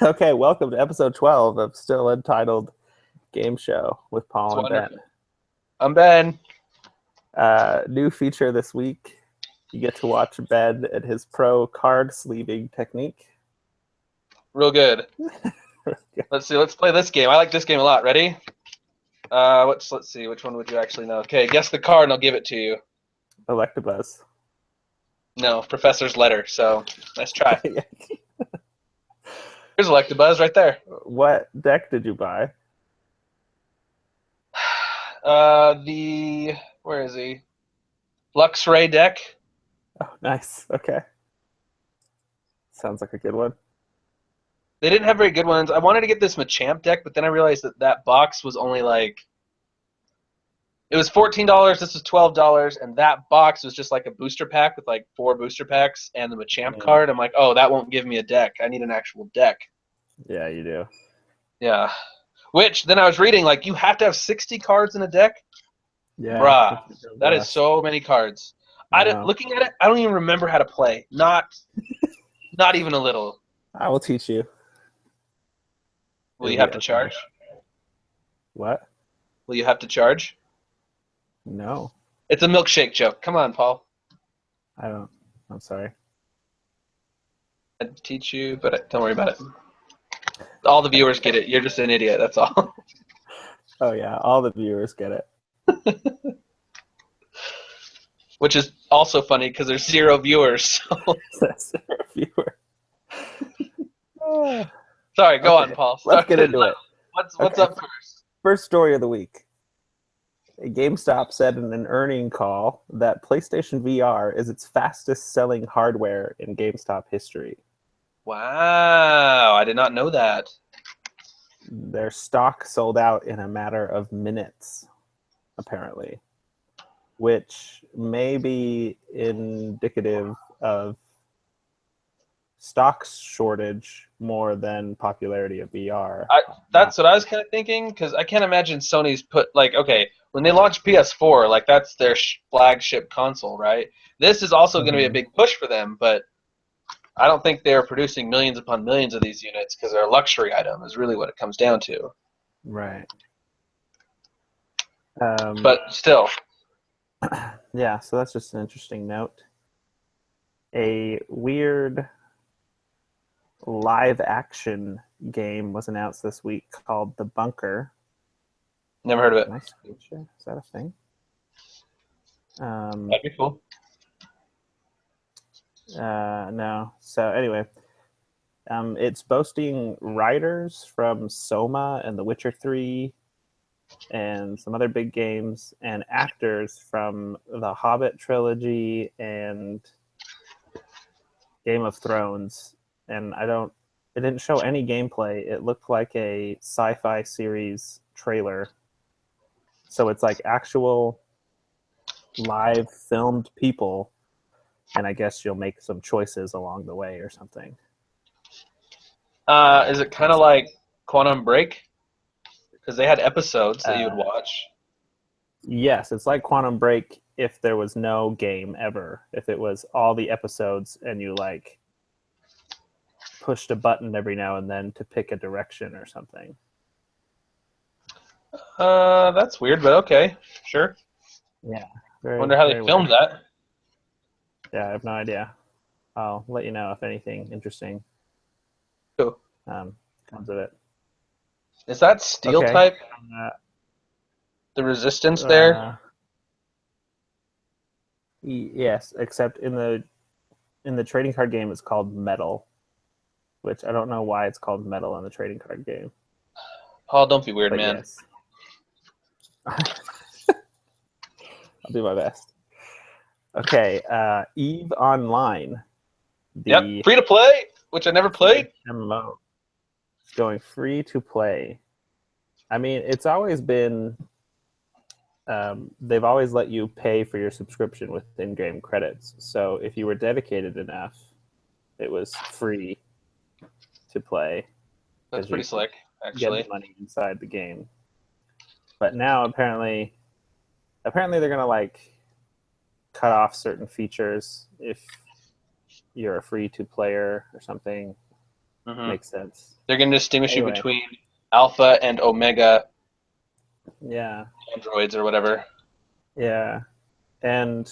Okay, welcome to episode 12 of Still Untitled Game Show with It's Paul and wonderful. I'm Ben. Ben. New feature this week. You get to watch Ben and his pro card sleeving technique. Real good. Let's see. Let's play this game. I like this game a lot. Ready? Let's see. Which one would you actually know? Okay, guess the card and I'll give it to you. Electabuzz. No, Professor's Letter. So, nice try. Yeah. Here's Electabuzz right there. What deck did you buy? Where is he? Luxray deck. Oh, nice. Okay. Sounds like a good one. They didn't have very good ones. I wanted to get this Machamp deck, but then I realized that box was only like... It was $14, this was $12, and that box was just like a booster pack with like 4 booster packs and the Machamp card. I'm like, oh, that won't give me a deck. I need an actual deck. Yeah, you do. Yeah. Which, then I was reading, like, you have to have 60 cards in a deck? Yeah. Bruh, that is so many cards. Looking at it, I don't even remember how to play. Not even a little. I will teach you. Will you have to charge? What? Will you have to charge? No. It's a milkshake joke. Come on, Paul. I don't. I'm sorry. I'd teach you, but don't worry about it. All the viewers get it. You're just an idiot. That's all. Oh, yeah. All the viewers get it. Which is also funny because there's 0 viewers. So. That's a viewer. Sorry, go on, Paul. Let's get into it. What's up first? First story of the week. GameStop said in an earning call that PlayStation VR is its fastest selling hardware in GameStop history. Wow, I did not know that. Their stock sold out in a matter of minutes, apparently, which may be indicative of stock shortage more than popularity of VR. That's what I was kind of thinking, because I can't imagine Sony's put, like, okay, when they launch PS4, like, that's their flagship console, right? This is also going to be a big push for them, but I don't think they're producing millions upon millions of these units because they're a luxury item is really what it comes down to. Right. But still. Yeah, so that's just an interesting note. A weird live-action game was announced this week called The Bunker. Never heard of it. Nice feature. Is that a thing? That'd be cool. No. So anyway, it's boasting writers from Soma and The Witcher 3 and some other big games and actors from the Hobbit trilogy and Game of Thrones. And it didn't show any gameplay. It looked like a sci-fi series trailer. So it's like actual live filmed people, and I guess you'll make some choices along the way or something. Is it kind of like Quantum Break? Because they had episodes that you would watch. Yes, it's like Quantum Break if there was no game ever. If it was all the episodes and you like pushed a button every now and then to pick a direction or something. That's weird, but okay, sure. Yeah. Wonder how they filmed that. Yeah, I have no idea. I'll let you know if anything interesting cool. Comes of it. Is that steel type? The resistance there? Yes, except in the trading card game it's called metal, which I don't know why it's called metal in the trading card game. Paul, don't be weird, but man. Yes. I'll do my best. Okay, EVE Online. Yep, free to play, which I never played. MMO. It's going free to play. I mean, it's always been... they've always let you pay for your subscription with in-game credits. So if you were dedicated enough, it was free to play. That's pretty slick, actually. Get the money inside the game. But now apparently they're gonna like cut off certain features if you're a free-to-player or something. Makes sense. They're going to distinguish you Anyway. between alpha and omega Yeah. androids or whatever. Yeah. And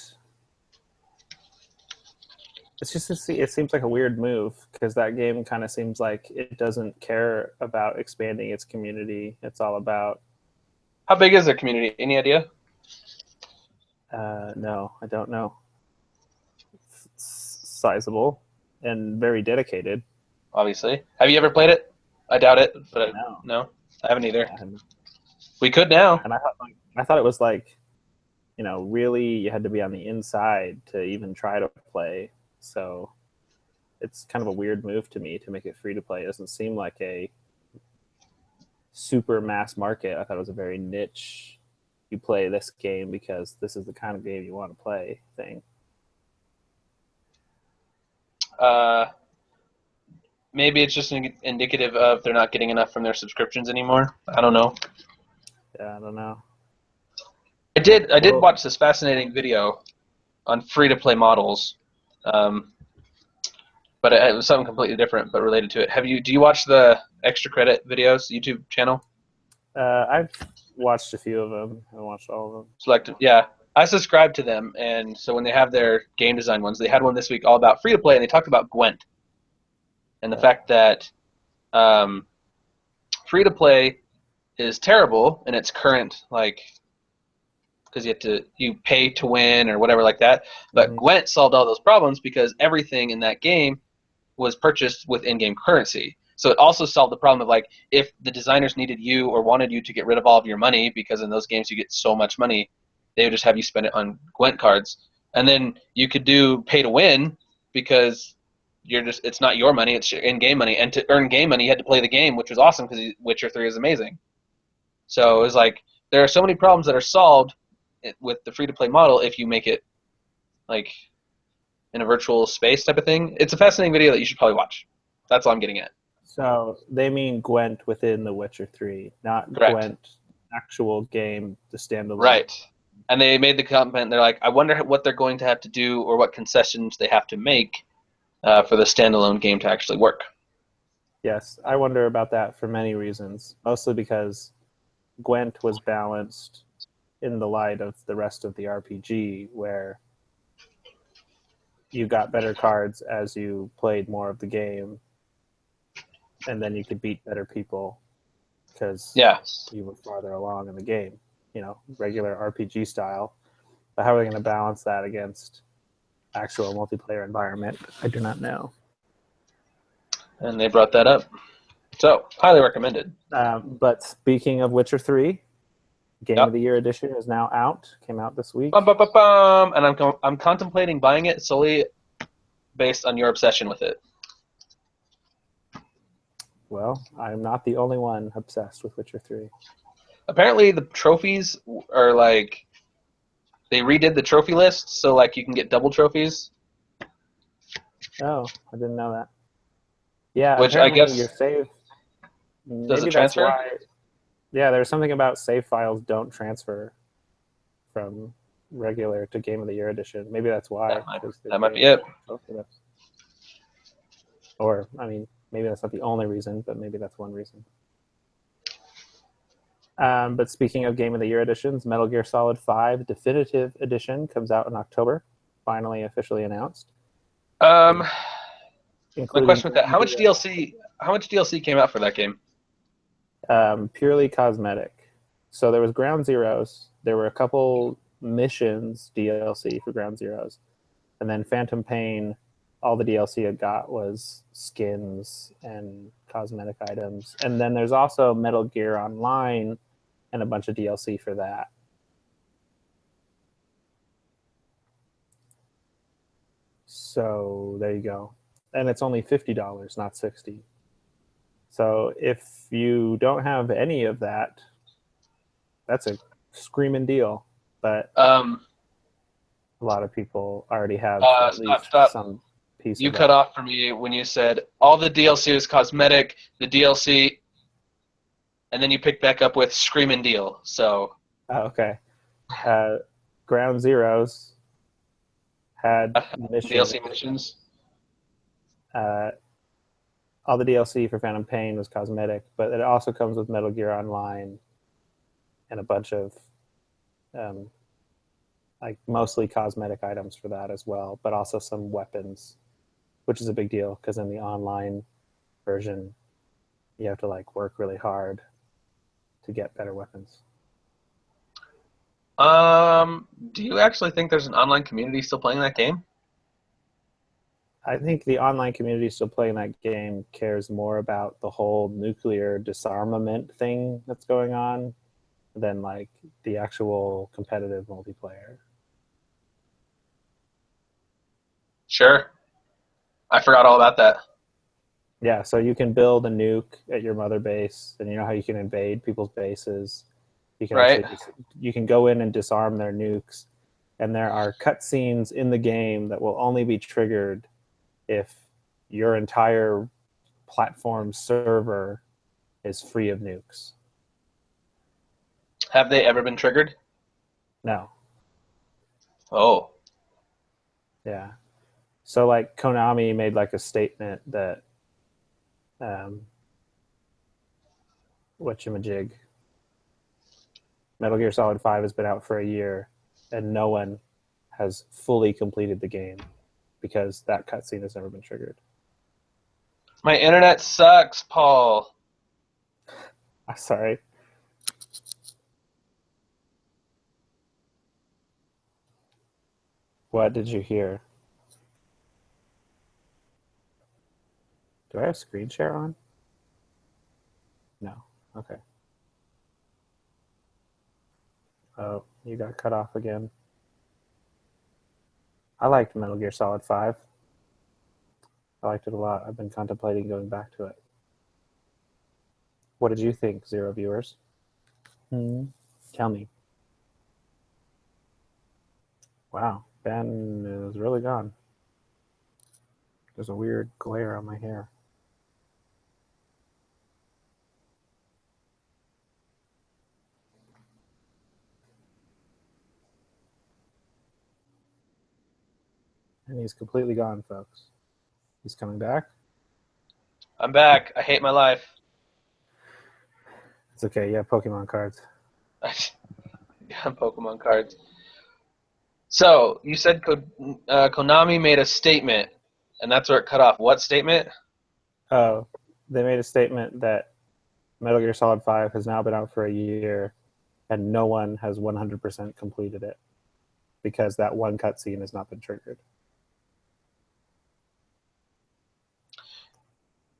it's just it seems like a weird move because that game kind of seems like it doesn't care about expanding its community. It's all about. How big is their community? Any idea? No, I don't know. It's sizable and very dedicated. Obviously. Have you ever played it? I doubt it, but No, I haven't either. yeah, We could now. and I thought it was like, really you had to be on the inside to even try to play. So it's kind of a weird move to me to make it free to play. It doesn't seem like a super mass market. I thought it was a very niche. You play this game because this is the kind of game you want to play thing. Maybe it's just indicative of they're not getting enough from their subscriptions anymore. I don't know. Yeah, I don't know. I did watch this fascinating video on free-to-play models, but it was something completely different, but related to it. Do you watch the extra credit videos YouTube channel? I've watched a few of them. I watched all of them. Selected, yeah. I subscribe to them, and so when they have their game design ones, they had one this week all about free-to-play, and they talked about Gwent and the fact that free-to-play is terrible in its current, because you pay to win or whatever like that. But Gwent solved all those problems because everything in that game was purchased with in-game currency. So it also solved the problem of if the designers needed you or wanted you to get rid of all of your money, because in those games you get so much money, they would just have you spend it on Gwent cards. And then you could do pay to win because it's not your money, it's your in-game money. And to earn game money, you had to play the game, which was awesome because Witcher 3 is amazing. So it was there are so many problems that are solved with the free-to-play model if you make it in a virtual space type of thing. It's a fascinating video that you should probably watch. That's all I'm getting at. So they mean Gwent within The Witcher 3, not Correct. Gwent actual game, the standalone. Right. And they made the comment, they're like, I wonder what they're going to have to do or what concessions they have to make for the standalone game to actually work. Yes, I wonder about that for many reasons, mostly because Gwent was balanced in the light of the rest of the RPG, where you got better cards as you played more of the game, and then you could beat better people because you were farther along in the game, regular RPG style. But how are they going to balance that against actual multiplayer environment? I do not know. And they brought that up. So, highly recommended. But speaking of Witcher 3, Game of the Year edition is now out. Came out this week. And I'm contemplating buying it solely based on your obsession with it. Well, I'm not the only one obsessed with Witcher 3. Apparently, the trophies are they redid the trophy list, so you can get double trophies. Oh, I didn't know that. Yeah, which I guess your save does it transfer? Why, yeah, there's something about save files don't transfer from regular to Game of the Year edition. Maybe that's why. That might be it. Or, maybe that's not the only reason, but maybe that's one reason. But speaking of Game of the Year editions, Metal Gear Solid 5 Definitive Edition comes out in October, finally officially announced. My question with that: how much DLC came out for that game? Purely cosmetic. So there was Ground Zeroes. There were a couple missions DLC for Ground Zeroes, and then Phantom Pain. All the DLC it got was skins and cosmetic items. And then there's also Metal Gear Online and a bunch of DLC for that. So there you go. And it's only $50, not $60. So if you don't have any of that, that's a screaming deal. But a lot of people already have at least some piece You of cut that. off for me when you said all the DLC is cosmetic, the DLC, and then you picked back up with screaming deal. So. Oh, okay. Ground Zeroes had DLC missions. all the DLC for Phantom Pain was cosmetic, but it also comes with Metal Gear Online and a bunch of um, like mostly cosmetic items for that as well, but also some weapons, which is a big deal because in the online version you have to like work really hard to get better weapons. Do you actually think there's an online community still playing that game? I think the online community still playing that game cares more about the whole nuclear disarmament thing that's going on than like the actual competitive multiplayer. Sure. I forgot all about that. Yeah, so you can build a nuke at your mother base, and you know how you can invade people's bases. You can Right? actually you can go in and disarm their nukes, and there are cutscenes in the game that will only be triggered if your entire platform server is free of nukes. Have they ever been triggered? No, Oh. yeah. So like Konami made like a statement that whatchamajig, Metal Gear Solid 5 has been out for a year and no one has fully completed the game because that cutscene has never been triggered. My internet sucks, Paul. I'm sorry. What did you hear? Do I have screen share on? No. Okay. Oh, you got cut off again. I liked Metal Gear Solid 5. I liked it a lot. I've been contemplating going back to it. What did you think, zero viewers? Tell me. Wow, Ben is really gone. There's a weird glare on my hair. And he's completely gone, folks. He's coming back. I'm back. I hate my life. It's okay. You have Pokemon cards. Got Pokemon cards. So you said Konami made a statement, and that's where it cut off. What statement? Oh, they made a statement that Metal Gear Solid 5 has now been out for a year and no one has 100% completed it because that one cutscene has not been triggered.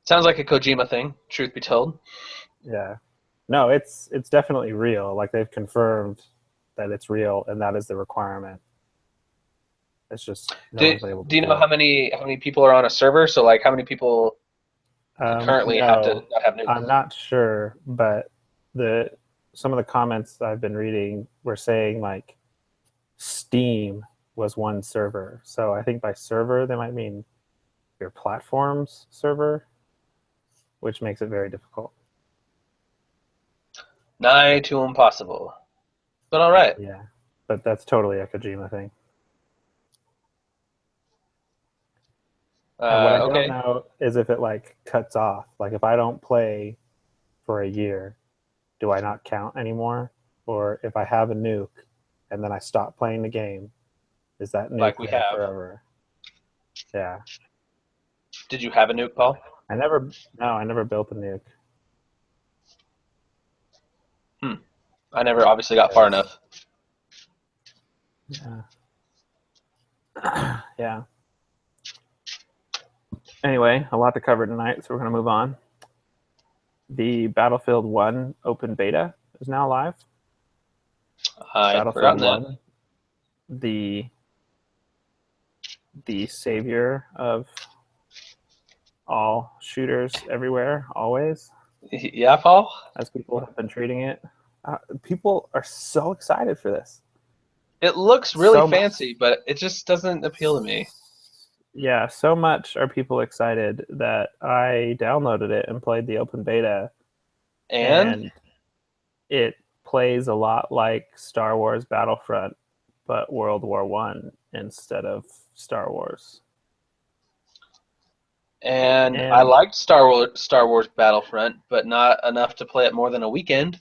Sounds like a Kojima thing, truth be told. Yeah. No, it's definitely real. Like they've confirmed that it's real and that is the requirement. It's just no Do, one's been able to do you do know it. how many people are on a server? So like how many people currently have to No, not have nukes? I'm not sure, but the some of the comments I've been reading were saying like Steam was one server. So I think by server they might mean your platform's server, which makes it very difficult. Nigh to impossible. But all right. Yeah, but that's totally a Kojima thing. And what I don't Okay. know is if it like cuts off. Like if I don't play for a year, do I not count anymore? Or if I have a nuke and then I stop playing the game, is that nuke Like we there have. forever? Yeah. Did you have a nuke, Paul? I never built a nuke. I never obviously got far enough. Yeah. Yeah. Anyway, a lot to cover tonight, so we're going to move on. The Battlefield 1 open beta is now live. I'd Battlefield forgotten that. 1, the savior of all shooters everywhere, always, Yeah, Paul? as people have been treating it. People are so excited for this. It looks really So fancy, but it just doesn't appeal to me. Yeah, so much are people excited that I downloaded it and played the open beta, And and it plays a lot like Star Wars Battlefront, but World War One instead of Star Wars. And I And liked Star Wars Battlefront, but not enough to play it more than a weekend.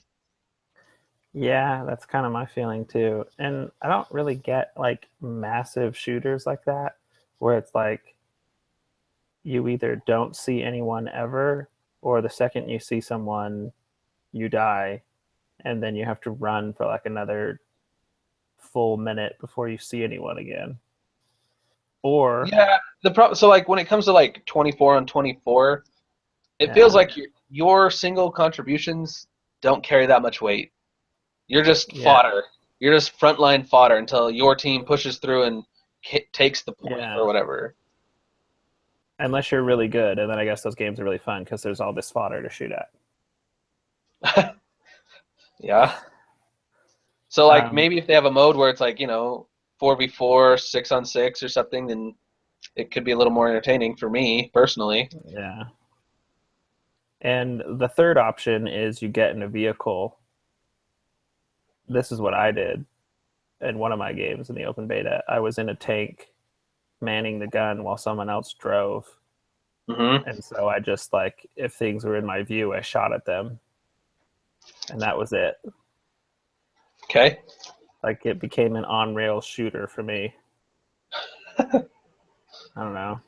yeah, that's kind of my feeling too. And I don't really get like massive shooters like that where it's like you either don't see anyone ever or the second you see someone you die and then you have to run for like another full minute before you see anyone again. Or Yeah, the problem. So like when it comes to like 24 on 24, it feels yeah, like your single contributions don't carry that much weight. You're just yeah, fodder. You're just frontline fodder until your team pushes through and takes the point yeah. or whatever. Unless you're really good, and then I guess those games are really fun because there's all this fodder to shoot at. Yeah. So like Um, maybe if they have a mode where it's like 4v4, 6-on-6 or something, then it could be a little more entertaining for me personally. yeah. And the third option is you get in a vehicle. This is what I did in one of my games in the open beta. I was in a tank manning the gun while someone else drove. Hmm. And so I just like, if things were in my view, I shot at them. And that was it. Okay. Like it became an on rails shooter for me. I don't know.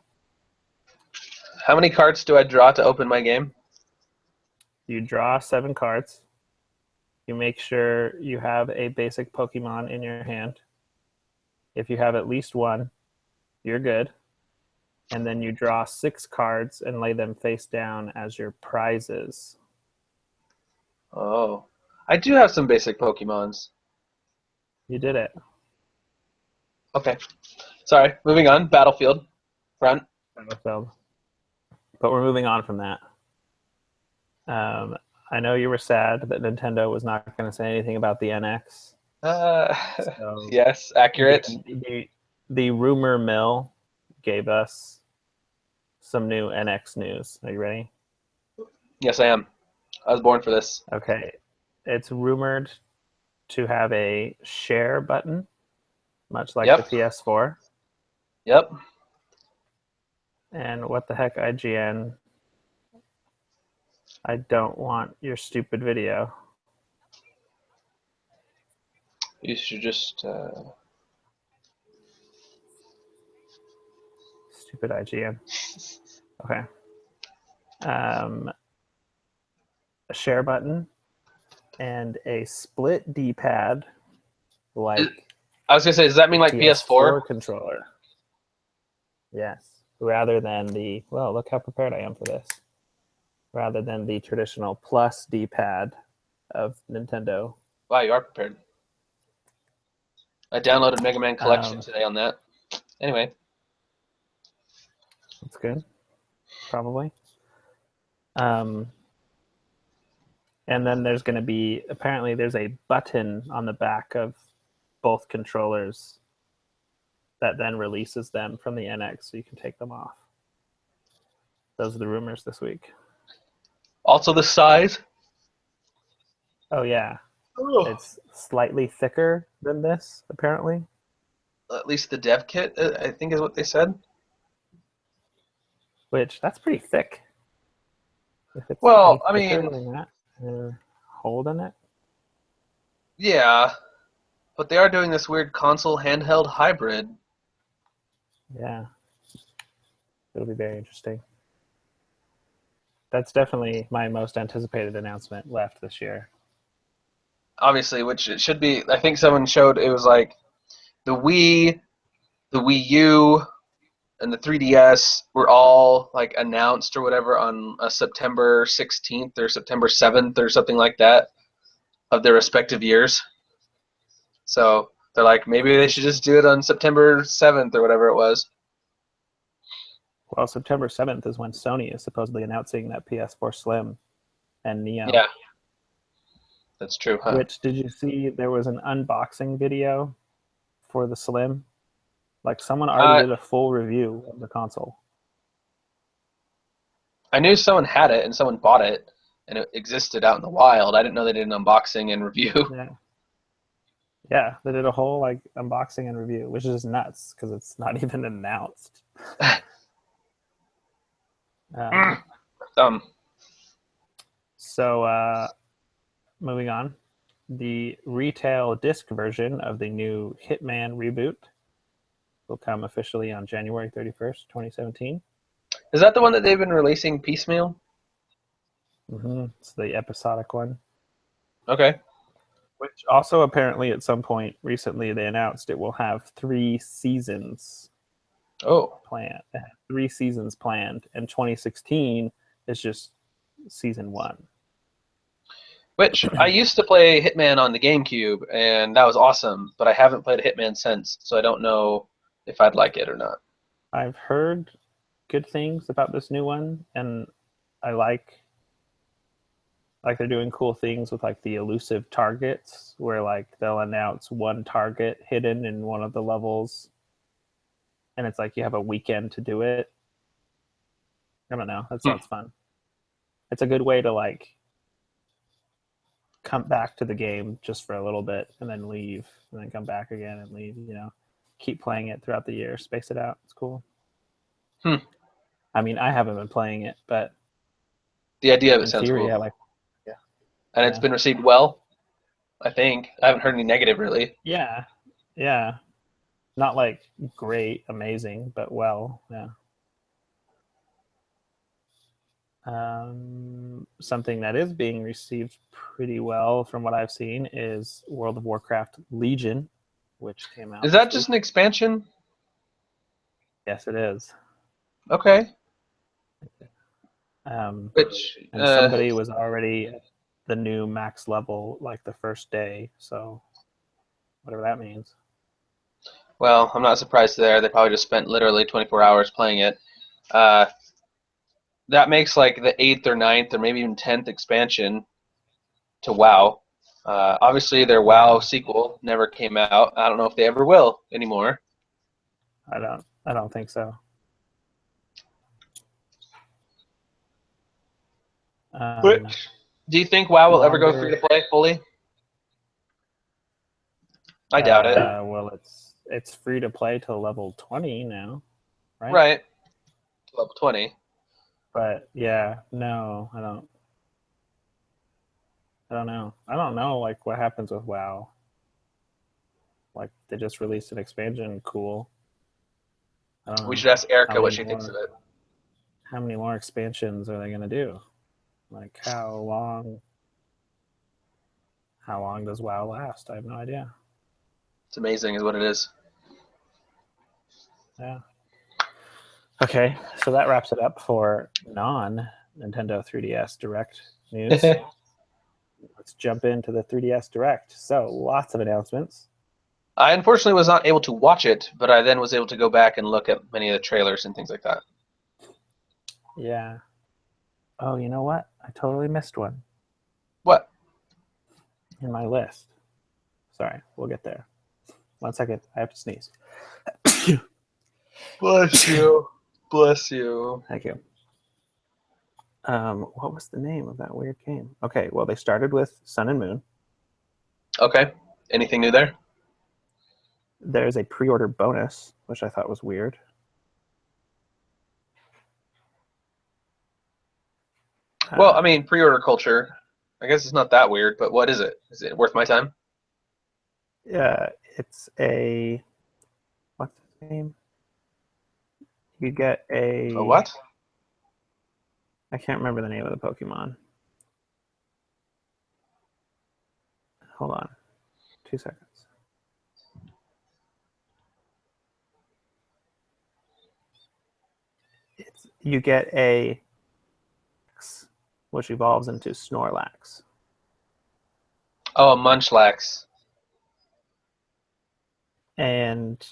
How many cards do I draw to open my game? You draw 7 cards. You make sure you have a basic Pokemon in your hand. If you have at least one, you're good. And then you draw 6 cards and lay them face down as your prizes. Oh, I do have some basic Pokemons. You did it. Okay. Sorry. Moving on. Battlefield. Front. Battlefield. But we're moving on from that. I know you were sad that Nintendo was not going to say anything about the NX. Uh, So yes, accurate. the rumor mill gave us some new NX news. Are you ready? Yes, I am. I was born for this. Okay. It's rumored to have a share button, much like the Yep. PS4. Yep. And what the heck, IGN? I don't want your stupid video. You should just. Stupid IGN. Okay. A share button and a split D-pad like I was gonna say, does that the mean like PS4? PS4 controller. Yes. Rather than the, well, look how prepared I am for this. Rather than the traditional plus D-pad of Nintendo. Wow, you are prepared. I downloaded Mega Man Collection today on that. Anyway. That's good. Probably. And then there's going to be, apparently there's a button on the back of both controllers that then releases them from the NX so you can take them off. Those are the rumors this week. Also the size. Oh yeah, Oh. it's slightly thicker than this apparently. At least the dev kit, I think, is what they said. Which that's pretty thick. If it's Well, any I thicker mean, than that, you're holding it. yeah, but they are doing this weird console handheld hybrid. Yeah, it'll be very interesting. That's definitely my most anticipated announcement left this year. Obviously, which it should be. I think someone showed it was like the Wii, the Wii U, and the 3DS were all like announced or whatever on September 16th or September 7th or something like that of their respective years. So they're like, maybe they should just do it on September 7th or whatever it was. Well, September 7th is when Sony is supposedly announcing that PS4 Slim and Neo. Yeah, that's true, huh? Which, did you see there was an unboxing video for the Slim? Like someone already Uh, did a full review of the console. I knew someone had it and someone bought it, and it existed out in the wild. I didn't know they did an unboxing and review. Yeah. Yeah, they did a whole like unboxing and review, which is nuts because it's not even announced. Um, Dumb. so moving on, the retail disc version of the new Hitman Reboot will come officially on January 31st, 2017. Is that the one that they've been releasing piecemeal? It's the episodic one. Okay. Which also apparently at some point recently they announced it will have 3 seasons Oh. planned. 3 seasons planned, and 2016 is just season 1. Which I used to play Hitman on the GameCube, and that was awesome. But I haven't played Hitman since, so I don't know if I'd like it or not. I've heard good things about this new one, and I like they're doing cool things with like the elusive targets, where like they'll announce one target hidden in one of the levels, and it's like you have a weekend to do it. I don't know. That sounds fun. It's a good way to like come back to the game just for a little bit and then leave, and then come back again and leave. Keep playing it throughout the year, space it out. It's cool. I mean, I haven't been playing it, but the idea of it in sounds theory, cool. Yeah. And it's been received well, I think. I haven't heard any negative, really. Yeah. Not like great, amazing, but well, yeah. Something that is being received pretty well from what I've seen is World of Warcraft Legion, which came out. Is that just an expansion? Yes, it is. Okay. And somebody was already at the new max level like the first day, so whatever that means. Well, I'm not surprised there. They probably just spent literally 24 hours playing it. That makes like the 8th or 9th or maybe even 10th expansion to WoW. Obviously, their WoW sequel never came out. I don't know if they ever will anymore. I don't think so. Do you think WoW will ever go free to play fully? I doubt it. Well, it's free to play till level 20 now, right? Right. Level 20. But yeah, no, I don't know. I don't know like what happens with WoW. Like they just released an expansion, cool. We should ask Erica what she thinks of it. How many more expansions are they going to do? Like how long does WoW last? I have no idea. It's amazing is what it is. Yeah. Okay, so that wraps it up for non-Nintendo 3DS Direct news. Let's jump into the 3DS Direct. So lots of announcements. I unfortunately was not able to watch it, but I then was able to go back and look at many of the trailers and things like that. Yeah. Oh, you know what? I totally missed one. What? In my list. Sorry, we'll get there. 1 second, I have to sneeze. Bless you. Bless you. Thank you. What was the name of that weird game? Okay, well, they started with Sun and Moon. Okay. Anything new there? There's a pre-order bonus, which I thought was weird. Well, I mean, pre-order culture. I guess it's not that weird, but what is it? Is it worth my time? Yeah, it's a... What's the name? You get a... A what? I can't remember the name of the Pokemon. Hold on. 2 seconds. You get a... which evolves into Snorlax. Oh, a Munchlax. And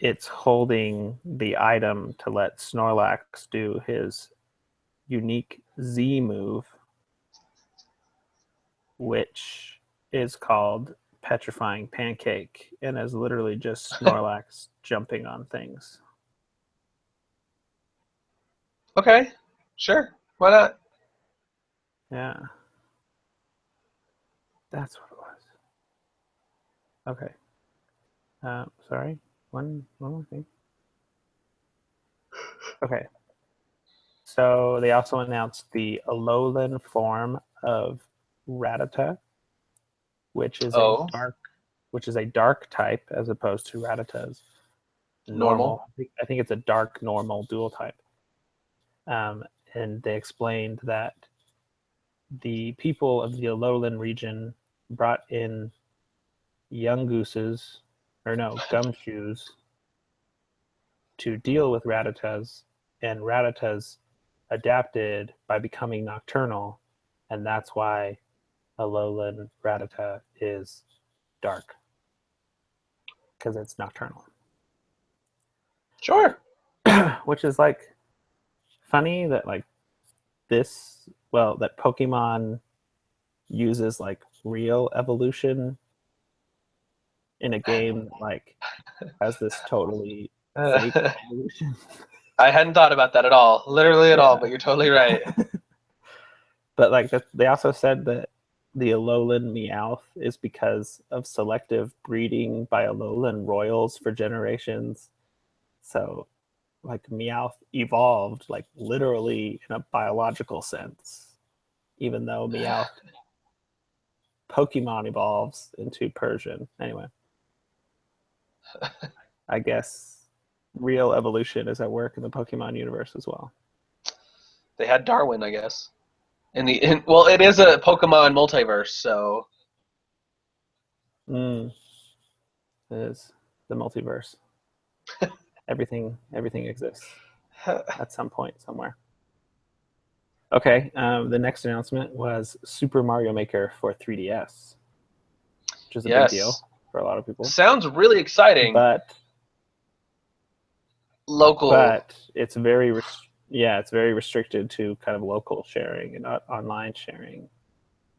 it's holding the item to let Snorlax do his unique Z move, which is called Petrifying Pancake, and is literally just Snorlax jumping on things. Okay, sure. Why not? Yeah. That's what it was. Okay. Sorry. One more thing. Okay. So they also announced the Lowland form of Rattata, which is Oh, a dark type as opposed to Rattata's normal. normal. I think it's a dark normal dual type. And they explained that the people of the Lowland region brought in young gooses, or no, gumshoes, to deal with Rattatas, and Rattatas adapted by becoming nocturnal, and that's why a Lowland Rattata is dark, because it's nocturnal. Sure. Which is like funny that like that Pokemon uses like real evolution in a game that like has this totally fake evolution. I hadn't thought about that at all, literally at all, but you're totally right. But like they also said that the Alolan Meowth is because of selective breeding by Alolan royals for generations. So like Meowth evolved like literally in a biological sense, even though Meowth Pokemon evolves into Persian. Anyway, I guess real evolution is at work in the Pokemon universe as well. They had Darwin, I guess. Well, it is a Pokemon multiverse, so It is the multiverse. everything exists at some point somewhere. Okay, the next announcement was Super Mario Maker for 3DS, which is a big deal for a lot of people. Sounds really exciting. But local. But it's very restricted to kind of local sharing and not online sharing,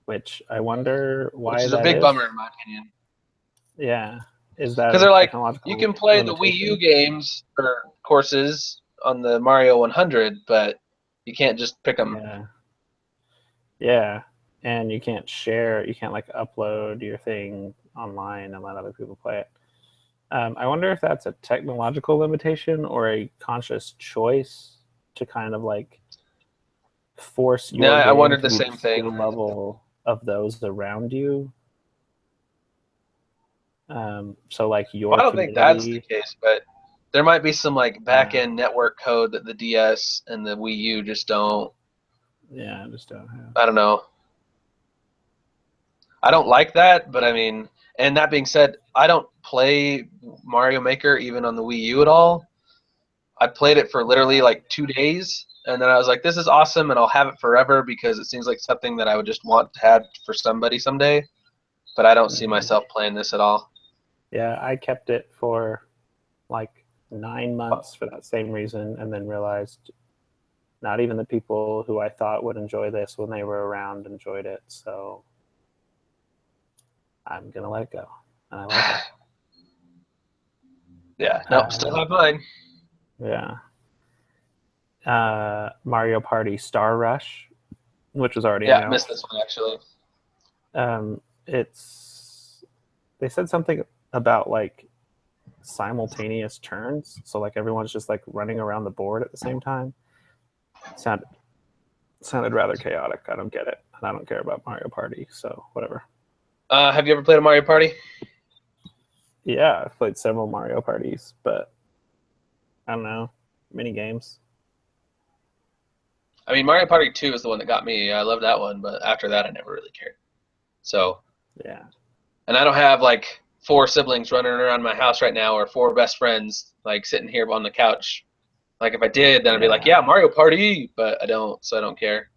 which I wonder why. Which is a big bummer in my opinion. Yeah, is that because they're like technological you can play limitation? the Wii U games or courses on the Mario 100, but you can't just pick them. Yeah, and you can't share. You can't like upload your thing online and let other people play it. I wonder if that's a technological limitation or a conscious choice to kind of like force your game I wondered to the be same the thing. skill level of those around you. So like your I don't think that's the case, but there might be some like back-end network code that the DS and the Wii U just don't. Yeah, just don't have. I don't know. I don't like that, but I mean, and that being said, I don't play Mario Maker even on the Wii U at all. I played it for literally like 2 days, and then I was like, this is awesome, and I'll have it forever because it seems like something that I would just want to have for somebody someday, but I don't see myself playing this at all. Yeah, I kept it for like 9 months for that same reason, and then realized not even the people who I thought would enjoy this when they were around enjoyed it, so I'm gonna let it go. And I like it. Yeah, nope, still have mine. Yeah. Mario Party Star Rush, which was already announced. I missed this one actually. They said something about like simultaneous turns, so like everyone's just like running around the board at the same time. Sounded rather chaotic. I don't get it, and I don't care about Mario Party, so whatever. Have you ever played a Mario Party? Yeah, I've played several Mario Parties, but I don't know, mini games. I mean, Mario Party 2 is the one that got me. I love that one, but after that, I never really cared. So yeah, and I don't have like 4 siblings running around my house right now, or 4 best friends like sitting here on the couch. Like if I did, then I'd be like, yeah, Mario Party, but I don't, so I don't care.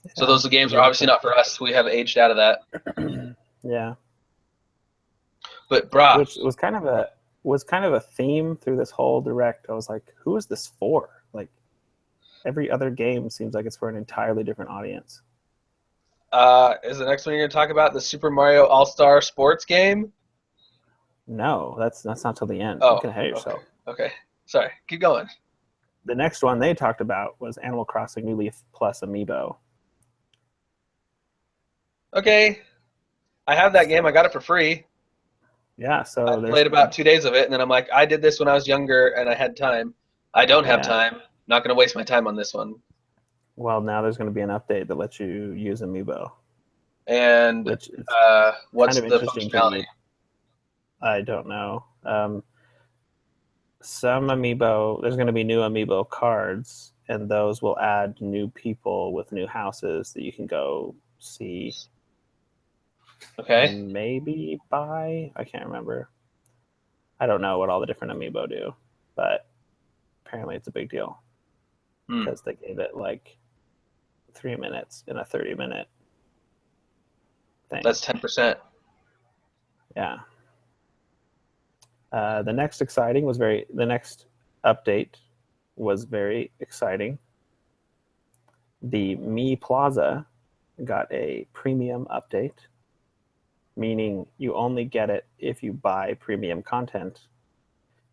Yeah. So those games are obviously not for us. We have aged out of that. Yeah. But brah, which was kind of a theme through this whole direct. I was like, who is this for? Like every other game seems like it's for an entirely different audience. Is the next one you're going to talk about the Super Mario All-Star Sports game? No, that's not till the end. Oh, you can hate yourself. Okay. Sorry. Keep going. The next one they talked about was Animal Crossing New Leaf Plus Amiibo. Okay. I have that game. I got it for free. Yeah, so I played about 2 days of it, and then I'm like, I did this when I was younger, and I had time. I don't have time. Not going to waste my time on this one. Well, now there's going to be an update that lets you use Amiibo, And which is what's kind of the interesting to functionality? me. I don't know. Some Amiibo, there's going to be new Amiibo cards, and those will add new people with new houses that you can go see Okay. and maybe buy. I can't remember. I don't know what all the different Amiibo do, but apparently it's a big deal because they gave it like 3 minutes in a 30-minute thing. That's 10%. Yeah. The next update was very exciting. The Mii Plaza got a premium update, meaning you only get it if you buy premium content.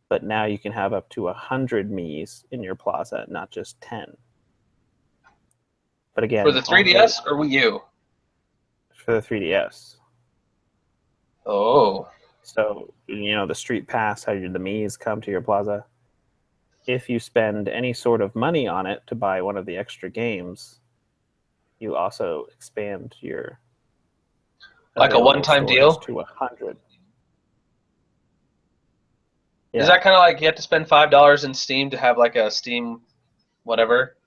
But now you can have up to 100 Mii's in your plaza, not just 10. But For again, the only 3DS or Wii U? for the 3DS. Oh. So, the Street Pass, how the Mii's come to your plaza. If you spend any sort of money on it to buy one of the extra games, you also expand your Like a available one-time stores deal? to 100. Is Yeah, that kind of like you have to spend $5 in Steam to have like a Steam whatever?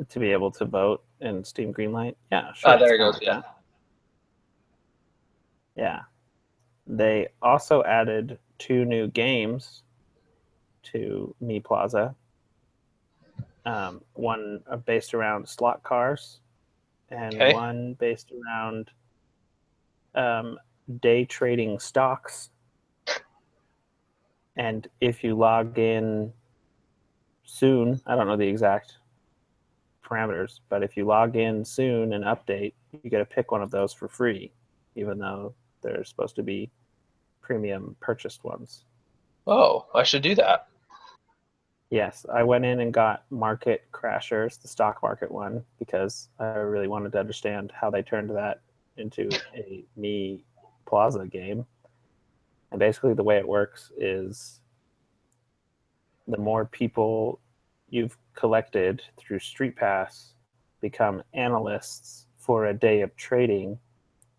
to be able to vote in Steam Greenlight. Yeah, Ah, sure, it's there it kind of goes. like Yeah. that. Yeah. They also added 2 new games to Mii Plaza. One based around slot cars, and Okay. one based around day trading stocks. And if you log in soon, I don't know the exact parameters, but if you log in soon and update, you get to pick one of those for free, even though they're supposed to be premium purchased ones. Oh, I should do that. Yes, I went in and got Market Crashers, the stock market one, because I really wanted to understand how they turned that into a Mii Plaza game. And basically, the way it works is the more people you've collected through Street Pass become analysts for a day of trading.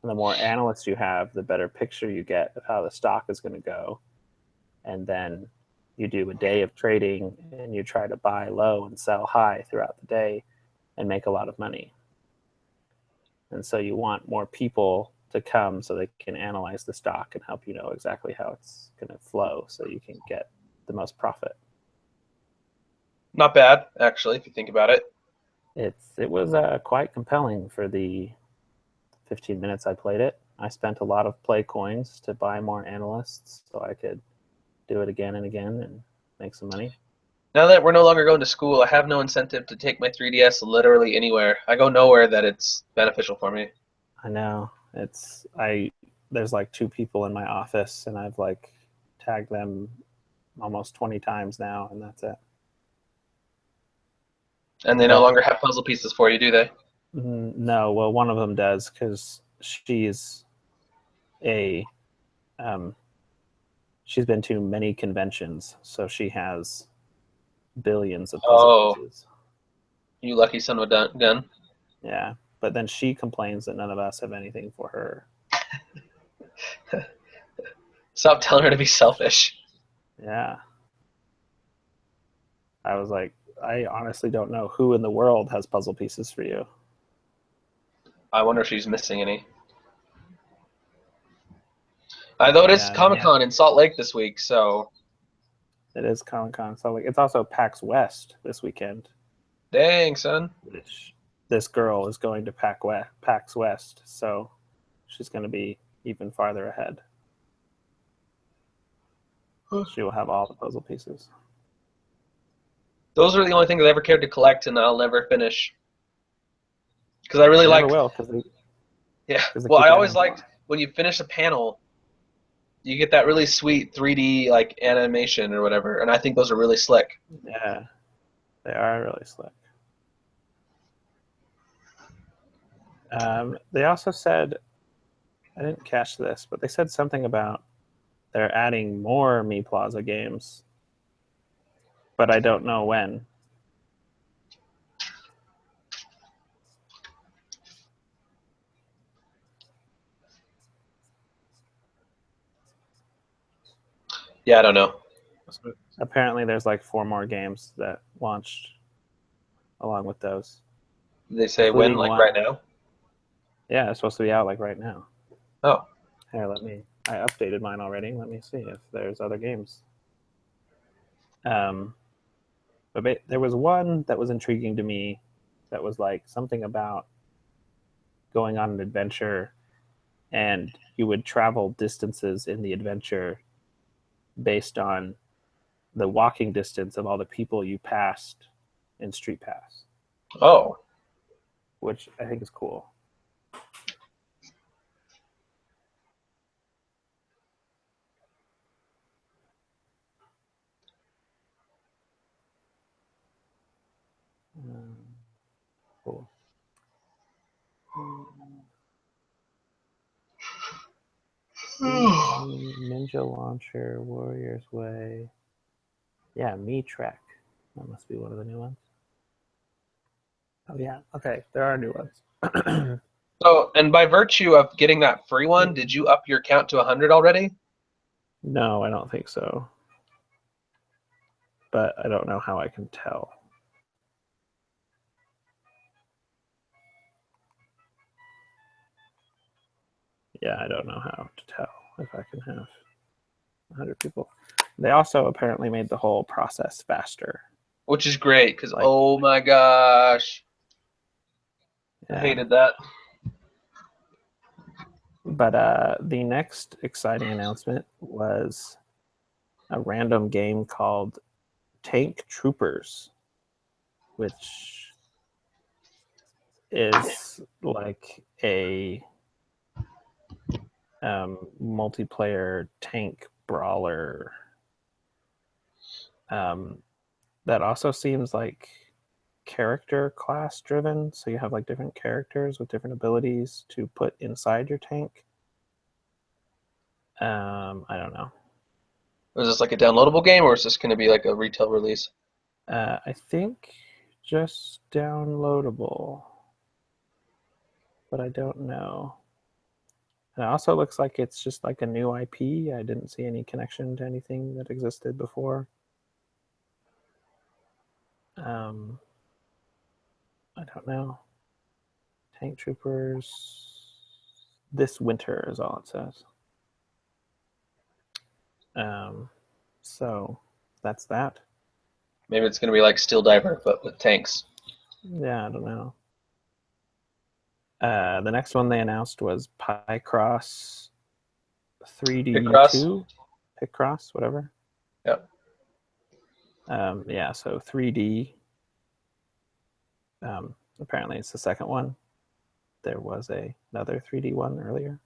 And the more analysts you have, the better picture you get of how the stock is going to go. And then you do a day of trading and you try to buy low and sell high throughout the day and make a lot of money. And so you want more people to come so they can analyze the stock and help you know exactly how it's going to flow so you can get the most profit. Not bad, actually, if you think about it. It was quite compelling for the 15 minutes I played it. I spent a lot of play coins to buy more analysts so I could do it again and again and make some money. Now that we're no longer going to school, I have no incentive to take my 3DS literally anywhere. I go nowhere that it's beneficial for me. I know there's like 2 people in my office and I've like tagged them almost 20 times now and that's it. And they no But longer have puzzle pieces for you, do they? no, well, one of them does because a um, she's been to many conventions, so she has billions of puzzle Oh, pieces. you lucky son of a gun. Yeah, but then she complains that none of us have anything for her. Stop telling her to be selfish. Yeah, I was like, I honestly don't know who in the world has puzzle pieces for you. I wonder if she's missing any. Though it is Yeah, Comic Con in Salt Lake this week, so it is Comic Con. So like, it's also PAX West this weekend, dang, son. which this girl is going to PAX West, so she's going to be even farther ahead. She will have all the puzzle pieces. Those are the only things I ever cared to collect, and I'll never finish. Because I really You never liked, will because they yeah. because they Well, keep I always adding liked more. when you finish a panel, you get that really sweet 3D like animation or whatever, and I think those are really slick. Yeah, they are really slick. They also said, I didn't catch this, but they said something about they're adding more Mii Plaza games, but I don't know when. Yeah, I don't know. Apparently, there's like 4 more games that launched along with those. They say when, Including like one. right now? Yeah, it's supposed to be out like right now. Oh. Here, I updated mine already. Let me see if there's other games. But there was one that was intriguing to me that was like something about going on an adventure, and you would travel distances in the adventure based on the walking distance of all the people you passed in Street Pass, Oh. which I think is cool. Cool. Ninja Launcher, Warrior's Way. Yeah, Mii Trek. That must be one of the new ones. Oh yeah. Okay, there are new ones. So, and by virtue of getting that free one, did you up your count to 100 already? No, I don't think so. But I don't know how I can tell. Yeah, I don't know how to tell if I can have 100 people. They also apparently made the whole process faster. Which is great, because Like, oh my gosh. yeah. I hated that. But the next exciting announcement was a random game called Tank Troopers, which is like a multiplayer tank brawler that also seems like character class driven. So you have like different characters with different abilities to put inside your tank. I don't know. Was this like a downloadable game, or is this going to be like a retail release? I think just downloadable, but I don't know. And it also looks like it's just like a new IP. I didn't see any connection to anything that existed before. I don't know. Tank Troopers this winter is all it says. So that's that. Maybe it's going to be like Steel Diver, but with tanks. Yeah, I don't know. The next one they announced was Picross 3D2. Picross, whatever. Yep. Yeah, so 3D. Apparently it's the second one. There was another 3D one earlier.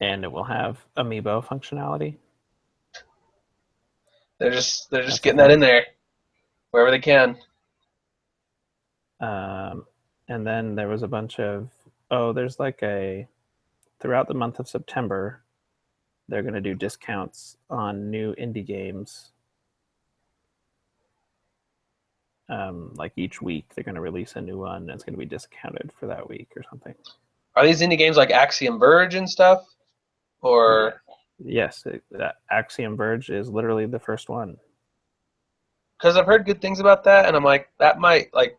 And it will have amiibo functionality. They're just getting that in there wherever they can. And then there was a bunch of there's like throughout the month of September, they're going to do discounts on new indie games. Like each week, they're going to release a new one, and it's going to be discounted for that week or something. Are these indie games like Axiom Verge and stuff? Or yes, Axiom Verge is literally the first one. Because I've heard good things about that, and I'm like, that might like,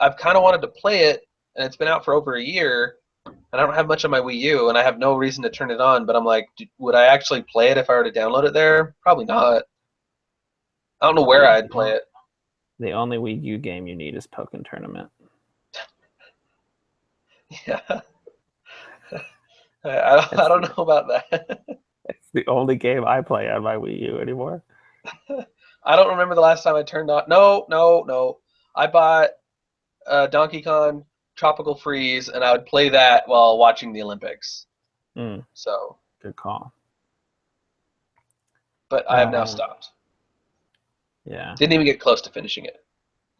I've kind of wanted to play it, and it's been out for over a year, and I don't have much on my Wii U, and I have no reason to turn it on. But I'm like, would I actually play it if I were to download it there? Probably not. I don't know where I'd play it. The only Wii U game you need is Pokken Tournament. Yeah. I don't know about that. It's the only game I play on my Wii U anymore. I don't remember the last time I turned on. No. I bought Donkey Kong Tropical Freeze, and I would play that while watching the Olympics. So good call. But I have now stopped. Yeah. Didn't even get close to finishing it.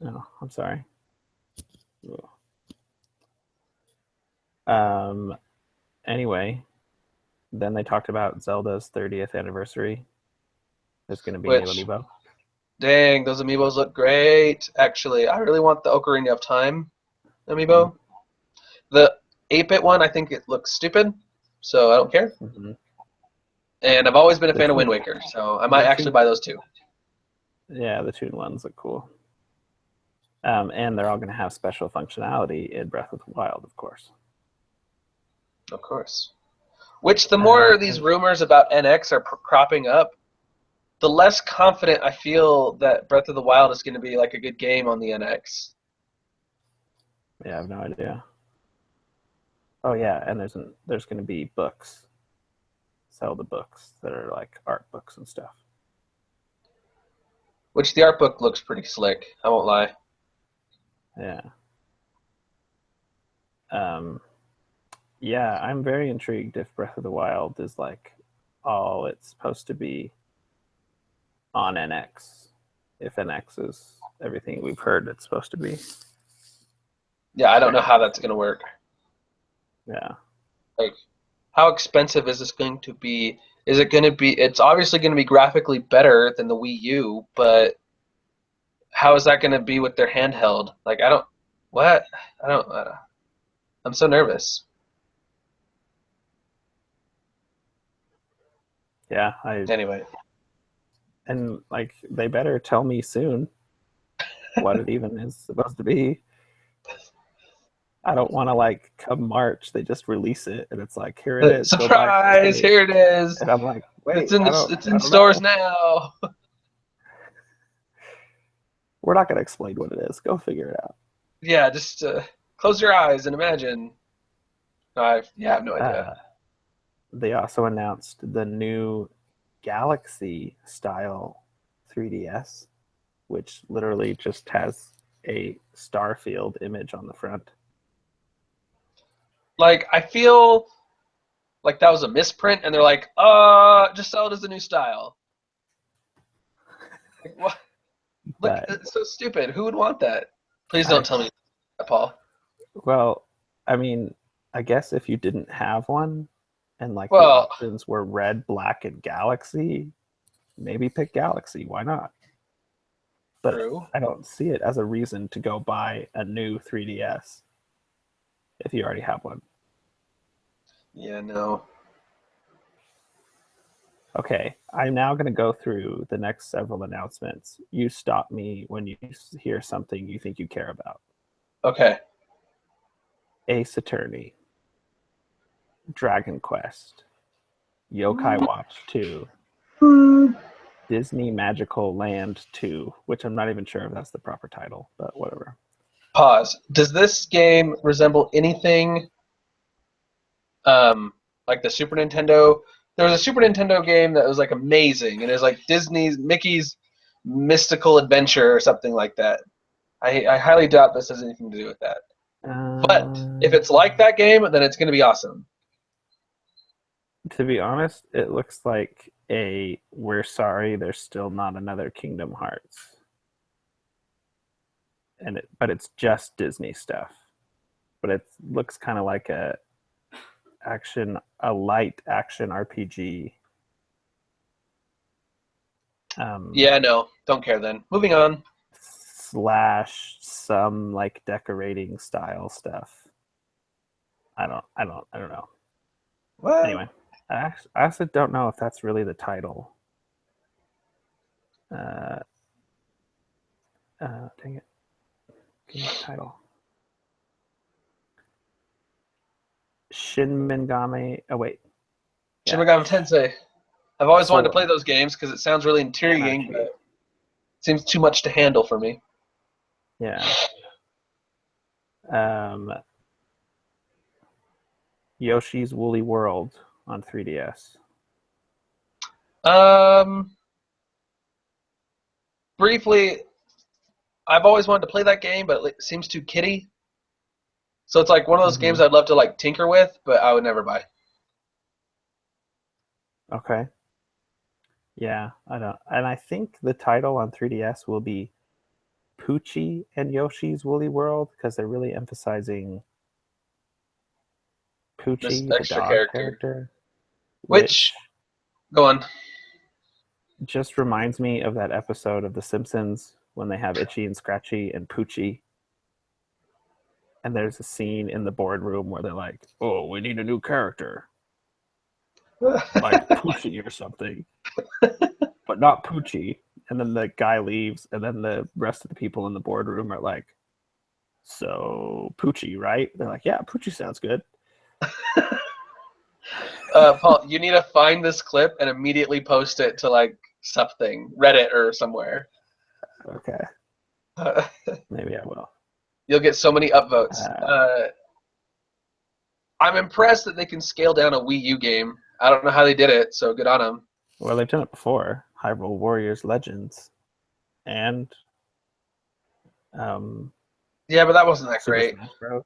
Oh, I'm sorry. Anyway, then they talked about Zelda's 30th anniversary. There's going to be a new amiibo. Dang, those amiibos look great. Actually, I really want the Ocarina of Time amiibo. The 8-bit one, I think it looks stupid. so I don't care. Mm-hmm. And I've always been a The fan of two- Wind Waker, so I might actually buy those too. Yeah, the Toon ones are cool. And they're all going to have special functionality in Breath of the Wild, of course. Of course. Which the more these rumors about NX are cropping up, the less confident I feel that Breath of the Wild is going to be like a good game on the NX. Yeah, I have no idea. Oh yeah, and there's going to be books. Sell the books that are like art books and stuff. Which the art book looks pretty slick, I won't lie. Yeah. Yeah, I'm very intrigued if Breath of the Wild is like all it's supposed to be on NX. If NX is everything we've heard it's supposed to be. Yeah, I don't know how that's going to work. Yeah. Like, how expensive is this going to be? Is it going to be? It's obviously going to be graphically better than the Wii U, but how is that going to be with their handheld? Like, I don't. What? I don't. I'm so nervous. Yeah, Anyway, and like they better tell me soon what it even is supposed to be. I don't want to like come March they just release it and it's like here it is. surprise! Here it is. And I'm like, wait, It's in I don't stores know. now. We're not gonna explain what it is. Go figure it out. Yeah, just close your eyes and imagine. I have no idea. They also announced the new Galaxy style 3DS, which literally just has a Starfield image on the front. Like, I feel like that was a misprint, and they're like, just sell it as a new style. Like, what? Look, But it's so stupid. Who would want that? Please don't tell me that, Paul. well, I mean, I guess if you didn't have one and like the Well, options were red, black, and Galaxy, maybe pick Galaxy. Why not? But true. I don't see it as a reason to go buy a new 3DS if you already have one. Yeah, no. Okay, I'm now going to go through the next several announcements. You stop me when you hear something you think you care about. Okay. Ace Attorney, Dragon Quest, Yokai Watch 2, Disney Magical Land 2, which I'm not even sure if that's the proper title, but whatever. Pause. Does this game resemble anything like the Super Nintendo? There was a Super Nintendo game that was like amazing, and it was like Mickey's Mystical Adventure or something like that. I highly doubt this has anything to do with that. But if it's like that game, then it's going to be awesome. To be honest, it looks like a we're sorry there's still not another Kingdom Hearts. But it's just Disney stuff. But it looks kind of like a light action RPG. Yeah, no, don't care then. Moving on. Slash some like decorating style stuff. I don't know. What? Anyway, I actually don't know if that's really the title. Dang it. Give me the title. Shin Megami. Oh wait. Shin Megami Tensei. I've always wanted to play those games because it sounds really intriguing, Anarchy. but it seems too much to handle for me. Yeah. Yoshi's Woolly World on 3DS. Briefly, I've always wanted to play that game, but it seems too kiddie. So it's like one of those games I'd love to like tinker with, but I would never buy. Okay. Yeah, I don't. And I think the title on 3DS will be Pucci and Yoshi's Woolly World because they're really emphasizing Pucci, the extra dog character, which go on. Just reminds me of that episode of The Simpsons when they have Itchy and Scratchy and Pucci. And there's a scene in the boardroom where they're like, "Oh, we need a new character." like Pucci or something, but not Pucci. And then the guy leaves, and then the rest of the people in the boardroom are like, "So Pucci, right?" They're like, "Yeah, Pucci sounds good." Paul, you need to find this clip and immediately post it to like something, Reddit or somewhere. Okay, maybe I will. You'll get so many upvotes. Uh, I'm impressed that they can scale down a Wii U game. I don't know how they did it, so good on them. well, they've done it before. Hyrule Warriors Legends, and um, Yeah, but that wasn't that Super great. Smash Bros.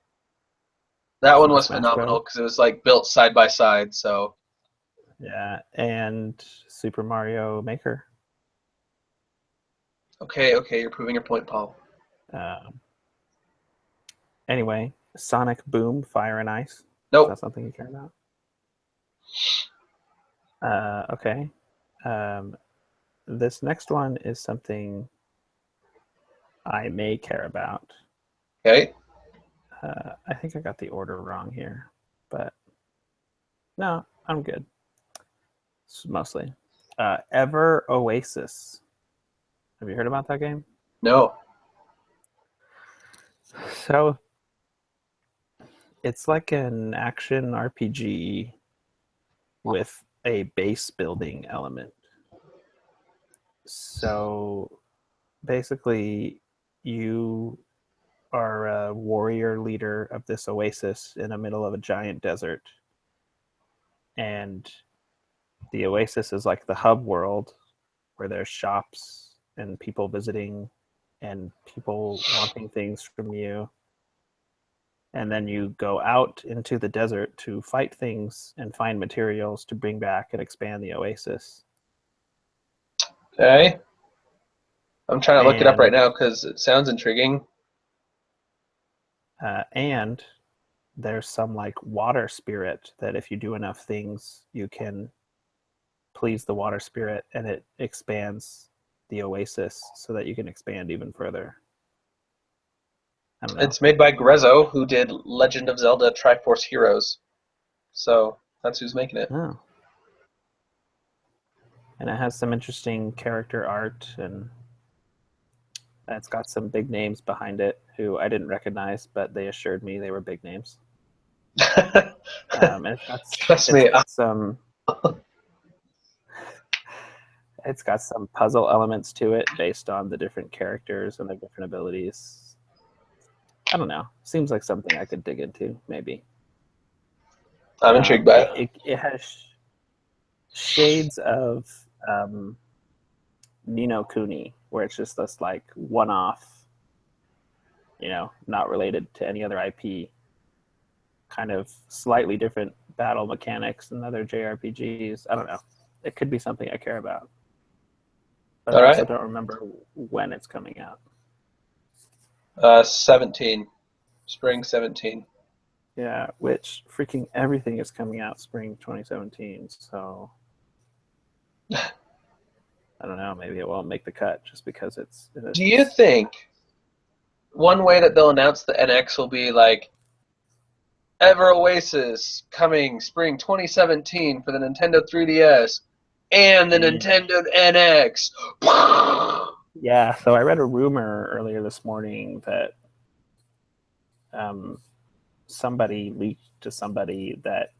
That one Super was Smash phenomenal Bros. because it was like built side by side. So Yeah, and Super Mario Maker. okay, you're proving your point, Paul. Um, anyway, Sonic Boom, Fire and Ice. Is Nope. that something you care about? Okay. This next one is something I may care about. Okay. I think I got the order wrong here, but no, I'm good. Mostly. Ever Oasis. Have you heard about that game? No. So it's like an action RPG with a base building element. So basically, you are a warrior leader of this oasis in the middle of a giant desert. And the oasis is like the hub world where there's shops and people visiting and people wanting things from you. And then you go out into the desert to fight things and find materials to bring back and expand the oasis. Okay. I'm trying to look it up right And now because it sounds intriguing. and there's some like water spirit that if you do enough things, you can please the water spirit, and it expands the oasis so that you can expand even further. I don't know. It's made by Grezzo, who did Legend of Zelda Triforce Heroes. So that's who's making it. Oh. And it has some interesting character art, and it's got some big names behind it who I didn't recognize, but they assured me they were big names. And Trust me. It's got some puzzle elements to it based on the different characters and their different abilities. I don't know. Seems like something I could dig into, maybe. I'm intrigued by it. It has shades of Ni no Kuni, where it's just this like one-off, not related to any other IP, kind of slightly different battle mechanics than other JRPGs. I don't know. It could be something I care about, but All I also right. don't remember when it's coming out. 17. Spring 17. Yeah, which freaking everything is coming out spring 2017. So I don't know. Maybe it won't make the cut just because it's. Do you think one way that they'll announce the NX will be like Ever Oasis coming spring 2017 for the Nintendo 3DS and the Nintendo NX? Yeah, so I read a rumor earlier this morning that somebody leaked to somebody that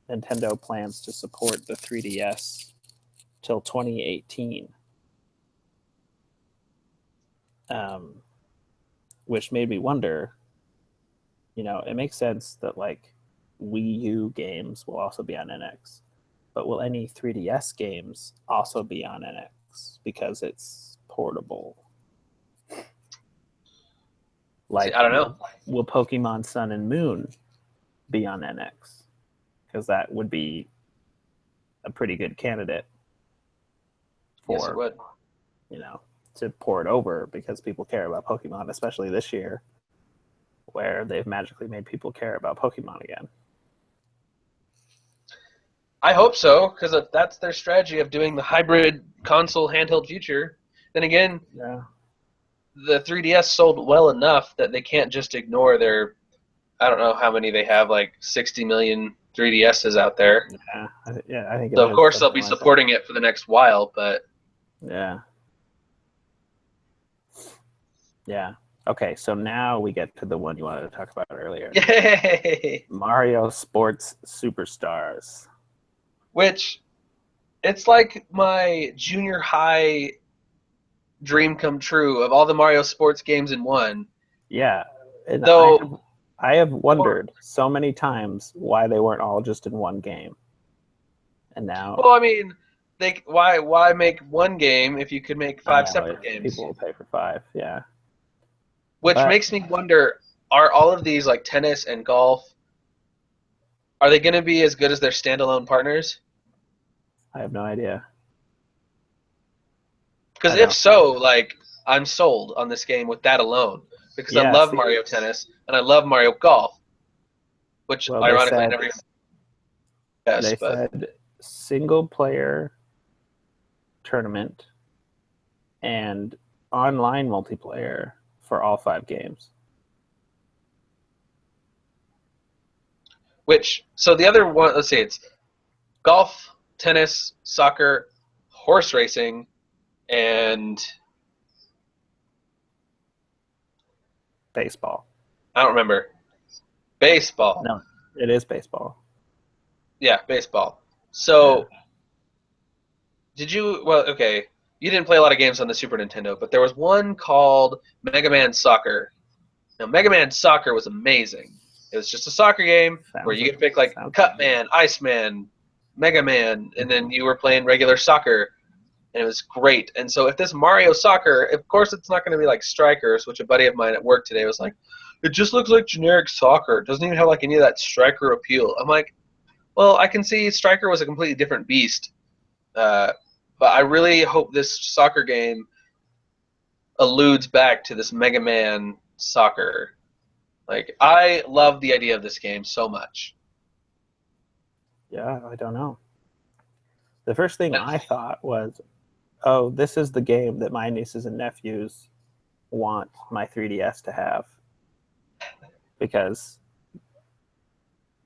Nintendo plans to support the 3DS till 2018, which made me wonder. It makes sense that like Wii U games will also be on NX, but will any 3DS games also be on NX because it's portable? Like, See, I don't know. will Pokemon Sun and Moon be on NX? Because that would be a pretty good candidate for, yes, it would. To port over because people care about Pokemon, especially this year, where they've magically made people care about Pokemon again. I hope so, because if that's their strategy of doing the hybrid console handheld future, then again, Yeah. the 3DS sold well enough that they can't just ignore their, I don't know how many they have, like 60 million 3DSs out there. Yeah, I think it So of is course they'll something be like supporting it for the next while, but that. Yeah. Okay, so now we get to the one you wanted to talk about earlier. yay! Mario Sports Superstars. Which it's like my junior high dream come true of all the Mario sports games in one. Yeah. And Though, I have wondered so many times why they weren't all just in one game. And now well, I mean, why make one game if you could make I 5 know separate games? people will pay for 5, yeah. Which But makes me wonder: are all of these like tennis and golf? Are they going to be as good as their standalone partners? I have no idea. Because I if don't. so, like I'm sold on this game with that alone. Because I Yeah, love see, Mario Tennis and I love Mario Golf, which well, ironically I never even they but said single player tournament and online multiplayer for all 5 games. so the other one, let's see, it's golf, tennis, soccer, horse racing, and Baseball. I don't remember. Baseball. No, it is baseball. Yeah, baseball. So Yeah. did you? Well, okay. You didn't play a lot of games on the Super Nintendo, but there was one called Mega Man Soccer. Now, Mega Man Soccer was amazing. It was just a soccer game where Sounds you could pick like sounds Cutman, Iceman, Mega Man, and then you were playing regular soccer, and it was great. And so, if this Mario Soccer, of course, it's not going to be like Strikers, which a buddy of mine at work today was like, it just looks like generic soccer. It doesn't even have like any of that striker appeal. I'm like, well, I can see Striker was a completely different beast. Uh, but I really hope this soccer game alludes back to this Mega Man soccer. Like, I love the idea of this game so much. Yeah, I don't know. The first thing I thought was, oh, this is the game that my nieces and nephews want my 3DS to have. Because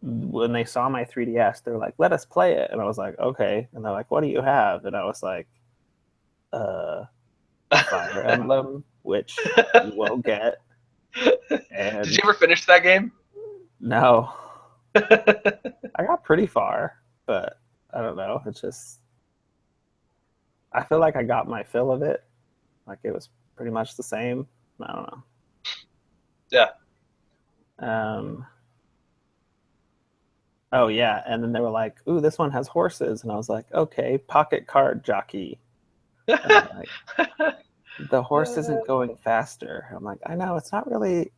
when they saw my 3DS, they were like, let us play it. And I was like, okay. And they're like, what do you have? And I was like, Fire Emblem, which you will get. And Did you ever finish that game? no, I got pretty far, but I don't know. It's just, I feel like I got my fill of it. Like it was pretty much the same. I don't know. Yeah. Oh yeah, and then they were like, "Ooh, this one has horses," and I was like, "Okay, pocket card jockey." And I'm like, the horse isn't going faster. I'm like, I know it's not really.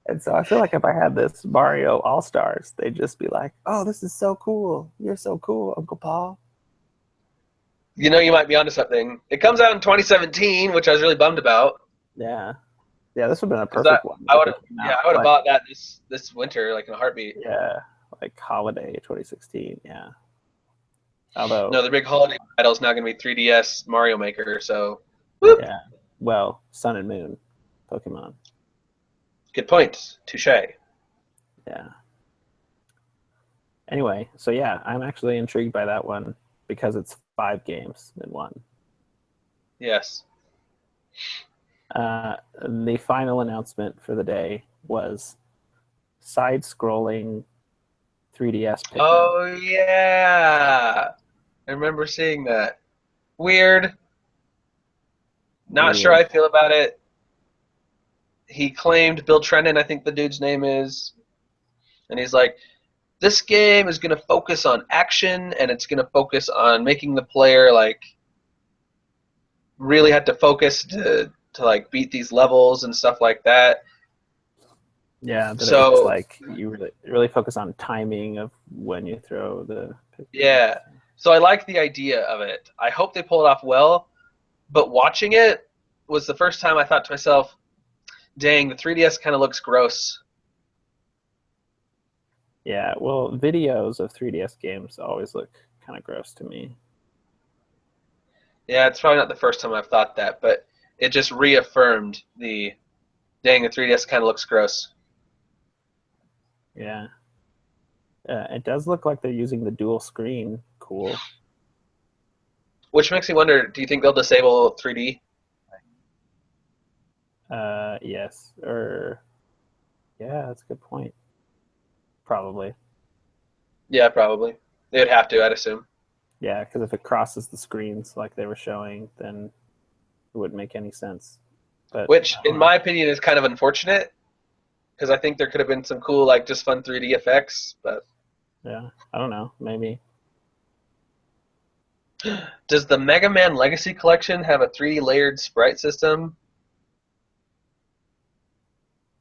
And so I feel like if I had this Mario AllStars, they'd just be like, "Oh, this is so cool! You're so cool, Uncle Paul." You know, you might be onto something. It comes out in 2017, which I was really bummed about. Yeah, yeah, this would have been a Because perfect one. I If would it have, came yeah, out I would have like, bought that this winter, like in a heartbeat. yeah, like holiday 2016. Yeah. Although, No, the big holiday title is now going to be 3DS Mario Maker. So, whoop. yeah, well, Sun and Moon, Pokemon. Good point. Touche. Yeah. Anyway, so yeah, I'm actually intrigued by that one because it's 5 games in one. Yes. The final announcement for the day was side-scrolling 3DS Pikmin. Oh yeah, I remember seeing that. Weird. Not sure Weird. how I feel about it. He claimed Bill Trennan, I think the dude's name is, and he's like, this game is going to focus on action and it's going to focus on making the player like really have to focus to like beat these levels and stuff like that. Yeah, but So it's like you really focus on timing of when you throw the Pikmin. yeah. So I like the idea of it. I hope they pull it off well, but watching it was the first time I thought to myself, dang, the 3DS kind of looks gross. Yeah, well, videos of 3DS games always look kind of gross to me. Yeah, it's probably not the first time I've thought that, but it just reaffirmed the Dang, the 3DS kind of looks gross. Yeah. It does look like they're using the dual screen. Cool. Which makes me wonder, do you think they'll disable 3D? Yes. Yeah, that's a good point. Probably. Yeah, probably. They would have to, I'd assume. Yeah, because if it crosses the screens like they were showing, then it wouldn't make any sense. But Which, in my opinion, is kind of unfortunate, because I think there could have been some cool, like, just fun 3D effects, but... Yeah, I don't know. Maybe. Does the Mega Man Legacy Collection have a 3D layered sprite system?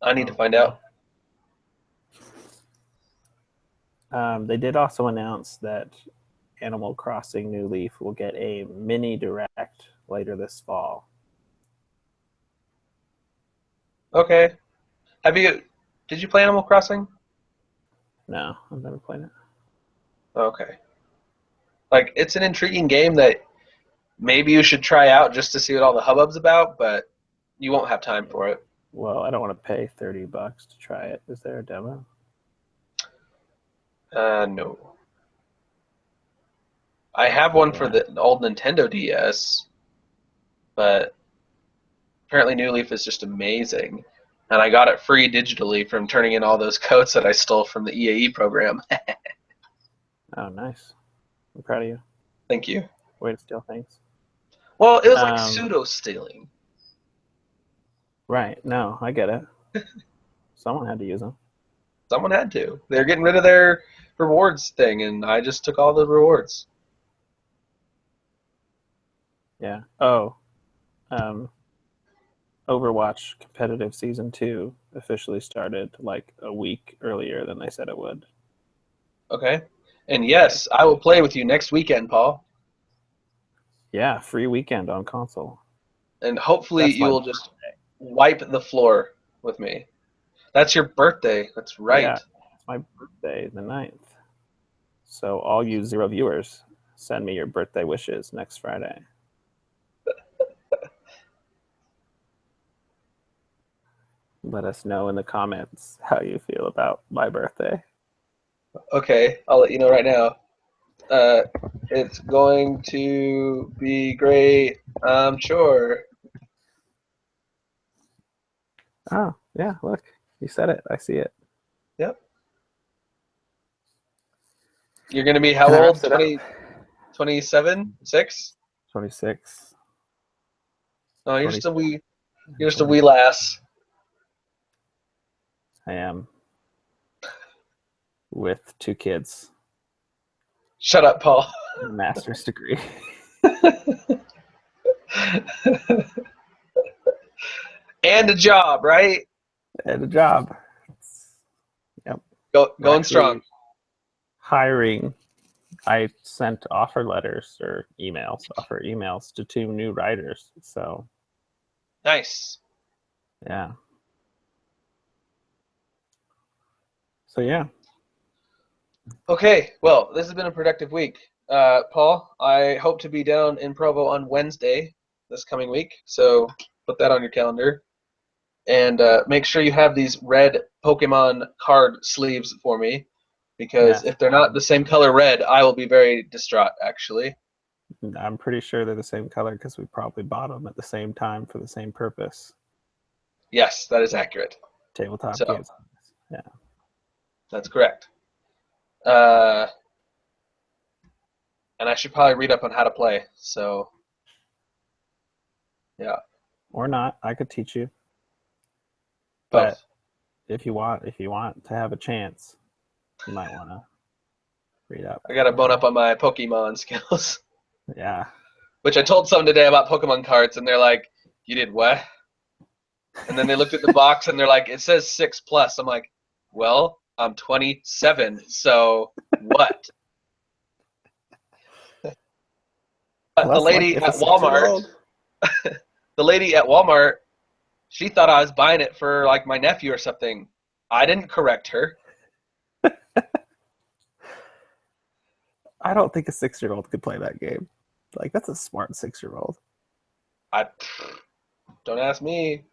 I need to find out. They did also announce that Animal Crossing New Leaf will get a mini direct later this fall. Okay. Did you play Animal Crossing? No, I've never played it. Okay. Like, it's an intriguing game that maybe you should try out just to see what all the hubbub's about, but you won't have time for it. Well, I don't want to pay $30 to try it. Is there a demo? No. I have one for the old Nintendo DS, but apparently New Leaf is just amazing. And I got it free digitally from turning in all those codes that I stole from the EAE program. Oh, nice. I'm proud of you. Thank you. Way to steal things. Well, it was like pseudo-stealing. Right. No, I get it. Someone had to use them. Someone had to. They're getting rid of their rewards thing, and I just took all the rewards. Yeah. Oh. Overwatch Competitive Season 2 officially started like a week earlier than they said it would. Okay. And yes, I will play with you next weekend, Paul. Yeah, free weekend on console. And hopefully you will just wipe the floor with me. That's your birthday. That's right. Yeah, it's my birthday, the 9th. So all you 0 viewers, send me your birthday wishes next Friday. Let us know in the comments how you feel about my birthday. Okay, I'll let you know right now. It's going to be great, I'm sure. Oh, yeah, look. You said it. I see it. Yep. You're going to be how old? 27? 6? 26. Oh, you're just a wee lass. I am. With 2 kids. Shut up, Paul. A master's degree. And a job, right? And a job. Yep. Going strong. Hiring. I sent offer letters or offer emails to 2 new writers. So nice. Yeah. So yeah. Okay, well, this has been a productive week. Paul, I hope to be down in Provo on Wednesday this coming week, so put that on your calendar. And make sure you have these red Pokemon card sleeves for me, because if they're not the same color red, I will be very distraught, actually. I'm pretty sure they're the same color because we probably bought them at the same time for the same purpose. Yes, that is accurate. Tabletop games. Yeah. That's correct. And I should probably read up on how to play, so yeah. Or not. I could teach you. Both. But if you want to have a chance, you might want to read up. I got to bone up on my Pokemon skills. Yeah. Which I told someone today about Pokemon cards, and they're like, "You did what?" And then they looked at the box, and they're like, "It says 6+." I'm like, "Well, I'm 27, so what?" The lady at Walmart, she thought I was buying it for like my nephew or something. I didn't correct her. I don't think a 6-year-old could play that game. Like, that's a smart 6-year-old. Don't ask me.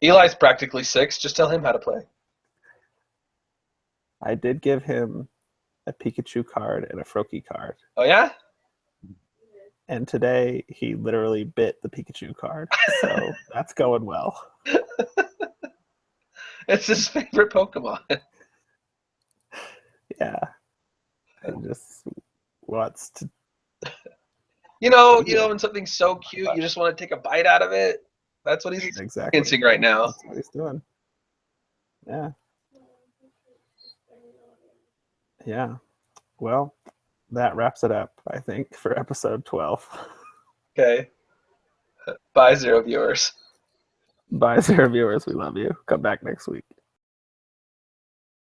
Eli's practically 6. Just tell him how to play. I did give him a Pikachu card and a Froakie card. Oh, yeah? And today he literally bit the Pikachu card. So that's going well. It's his favorite Pokemon. Yeah. He just wants to. You know, when something's so cute, you just want to take a bite out of it. That's what he's experiencing right now. That's what he's doing. Yeah. Yeah. Well, that wraps it up, I think, for episode 12. Okay. Bye, 0 viewers. Bye, 0 viewers. We love you. Come back next week.